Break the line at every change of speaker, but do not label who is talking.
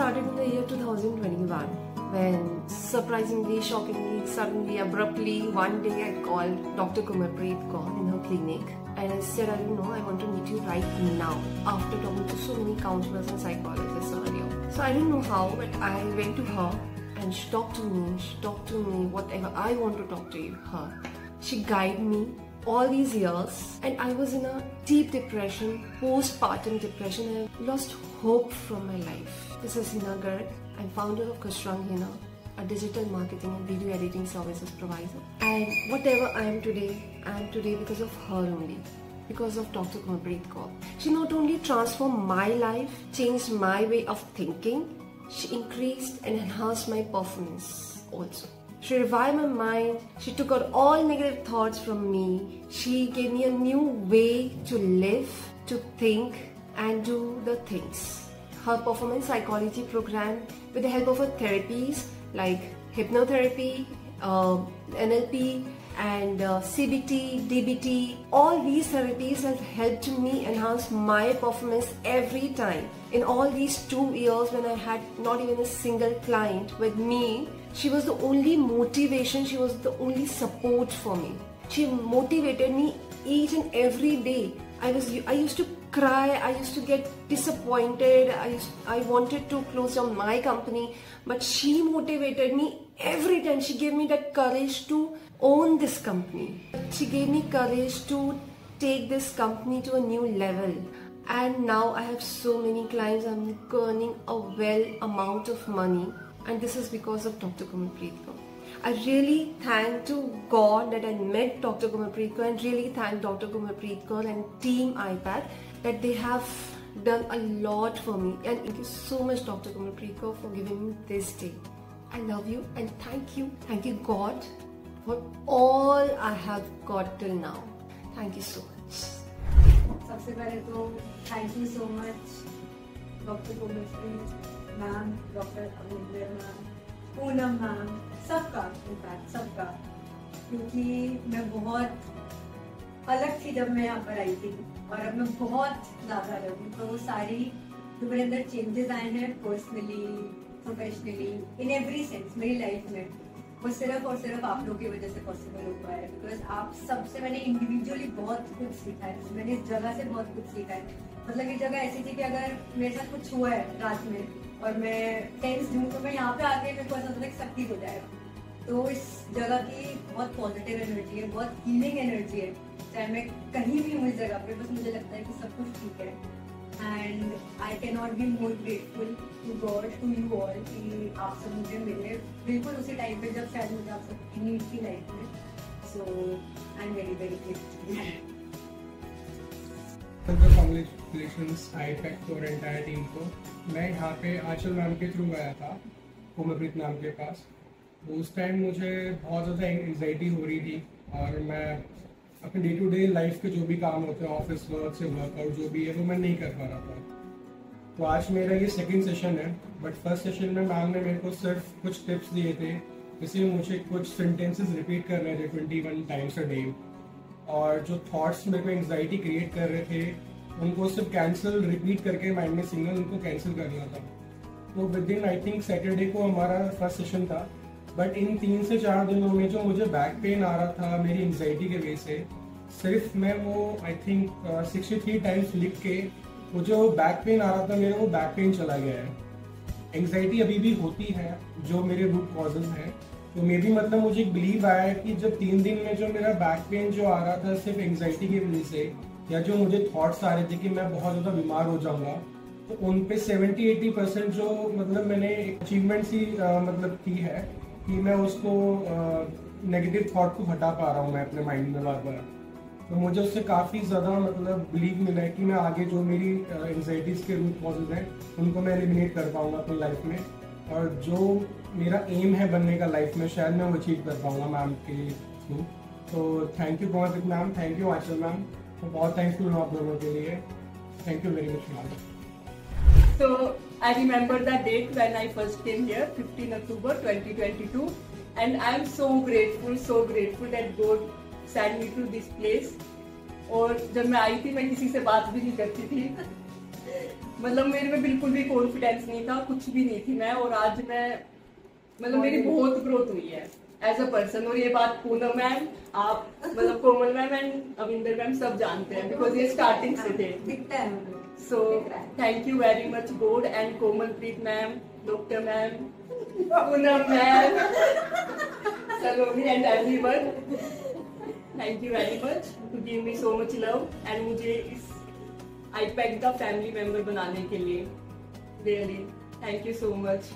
started in the year 2021 when surprisingly, shockingly, suddenly, abruptly, one day I called Dr. Kumarpreet Kaur in her clinic and I said, I don't know, I want to meet you right now after talking to so many counselors and psychologists earlier. So I didn't know how, but I went to her and she talked to me, whatever I want to talk to her. She guided me all these years and I was in a deep depression, postpartum depression. I lost hope from my life. This is Hina Garg. I'm founder of Khushrang Hina, a digital marketing and video editing services provider. And whatever I am today because of her only. Because of Dr. Kumarpreet Kaur. She not only transformed my life, changed my way of thinking, she increased and enhanced my performance also. She revived my mind, she took out all negative thoughts from me, she gave me a new way to live, to think and do the things. Her performance psychology program with the help of her therapies like hypnotherapy, NLP and CBT, DBT, all these therapies have helped me enhance my performance every time. In all these 2 years when I had not even a single client with me, she was the only motivation, she was the only support for me. She motivated me each and every day. I used to cry, I used to get disappointed, I wanted to close down my company, but she motivated me every time. She gave me that courage to own this company. She gave me courage to take this company to a new level. And now I have so many clients, I'm earning a well amount of money. And this is because of Dr. Kumarpreet Kaur. I really thank to God that I met Dr. Kumarpreet Kaur and really thank Dr. Kumarpreet Kaur and Team iPad that they have done a lot for me. And thank you so much Dr. Kumarpreet Kaur for giving me this day. I love you and thank you God for all I have got till now. Thank you so much.
सबसे पहले तो thank you so much doctor Kumarpreet ma'am, doctor Avinder ma'am, Poonam ma'am, सबका in fact सबका, क्योंकि मैं बहुत अलग थी जब मैं यहाँ पर आई थी और अब मैं बहुत ज़्यादा अलग हूँ। तो वो सारी जो मेरे अंदर चेंजेस आए हैं personally, professionally, in every sense मेरी लाइफ में, वो सिर्फ और सिर्फ आप लोगों की वजह से पॉसिबल हो पाया है। बिकॉज आप सबसे मैंने इंडिविजुअली बहुत कुछ सीखा है, मैंने इस जगह से बहुत कुछ सीखा है। मतलब ये जगह ऐसी थी कि अगर मेरे साथ कुछ हुआ है रात में और मैं टेंस हूँ तो मैं यहाँ पे आके मेरे को ऐसा होता है कि सब ठीक हो जाएगा। तो इस जगह की बहुत पॉजिटिव एनर्जी है, बहुत हीलिंग एनर्जी है। चाहे मैं कहीं भी हूँ इस जगह पे, बस मुझे लगता है कि सब कुछ ठीक है। And I can not be more grateful to God, to you all कि आप सब मुझे मिले बिल्कुल उसी टाइम पे जब शायद मुझे आप सबकी नीड थी लाइफ में। So I am very very grateful.
Congratulations iPad for entire team को। मैं यहाँ पे आंचल मैम के थ्रू गया था कुमरप्रीत मैम के पास। उस टाइम मुझे बहुत ज़्यादा एंग्जाइटी हो रही थी और मैं अपने डे टू डे लाइफ के जो भी काम होते हैं, ऑफिस वर्क से वर्कआउट जो भी है, वो मैं नहीं कर पा रहा था। तो आज मेरा ये सेकंड सेशन है, बट फर्स्ट सेशन में मैम ने मेरे को सिर्फ कुछ टिप्स दिए थे, जैसे मुझे कुछ सेंटेंसेस रिपीट कर रहे थे 21 टाइम्स अ डे, और जो थॉट्स मेरे को एंग्जाइटी क्रिएट कर रहे थे उनको सिर्फ कैंसिल रिपीट करके माइंड में सिग्नल उनको कैंसिल करना था। तो with in I think Saturday को हमारा फर्स्ट सेशन था, बट इन 3 से 4 दिनों में जो मुझे बैक पेन आ रहा था मेरी एंग्जाइटी के वजह से, सिर्फ मैं वो आई थिंक 63 टाइम्स लिख के वो जो बैक पेन आ रहा था मेरे, वो बैक पेन चला गया है। एंग्जाइटी अभी भी होती है जो मेरे रूट कॉजेज हैं, तो मे बी मतलब मुझे एक बिलीव आया है कि जब 3 दिन में जो मेरा बैक पेन जो आ रहा था सिर्फ एंग्जाइटी की वजह से, या जो मुझे थॉट्स आ रहे थे कि मैं बहुत ज़्यादा बीमार हो जाऊंगा, तो उन पे 70-80% जो मतलब मैंने अचीवमेंट सी मतलब की है कि मैं उसको नेगेटिव थॉट को हटा पा रहा हूँ मैं अपने माइंड में बार बार। तो मुझे उससे काफ़ी ज़्यादा मतलब बिलीव मिला है कि मैं आगे जो मेरी एंग्जाइटीज़ के रूट कॉजेज हैं उनको मैं एलिमिनेट कर पाऊँगा अपनी लाइफ में, और जो मेरा एम है बनने का लाइफ में शायद मैं वो अचीव कर पाऊँगा मैम के थ्रू। तो thank you Kumarpreet ma'am, thank you Aanchal ma'am, तो बहुत थैंक्सफुल हूँ आप दोनों के लिए। Thank you very much ma'am.
So I remember the date when I first came here, 15 October 2022, and I am so grateful that God sent me to this place. और जब मैं आई थी मैं किसी से बात भी नहीं करती थी, मतलब मेरे में बिल्कुल भी कॉन्फिडेंस नहीं था, कुछ भी नहीं थी मैं, और आज मैं मतलब मेरी बहुत ग्रोथ हुई है एज अ पर्सन। और ये बात पूनम मैम, आप मतलब कोमल मैम एंड अविंदर मैम सब जानते हैं, बिकॉज ये स्टार्टिंग से थे।
दिखता है हम लोग।
So thank you very much God and Komalpreet ma'am, doctor ma'am, Poonam ma'am, Saloni and everyone, thank you very much to give me so much love and मुझे इस आईपैक का फैमिली मेंबर बनाने के लिए। Really thank you so much.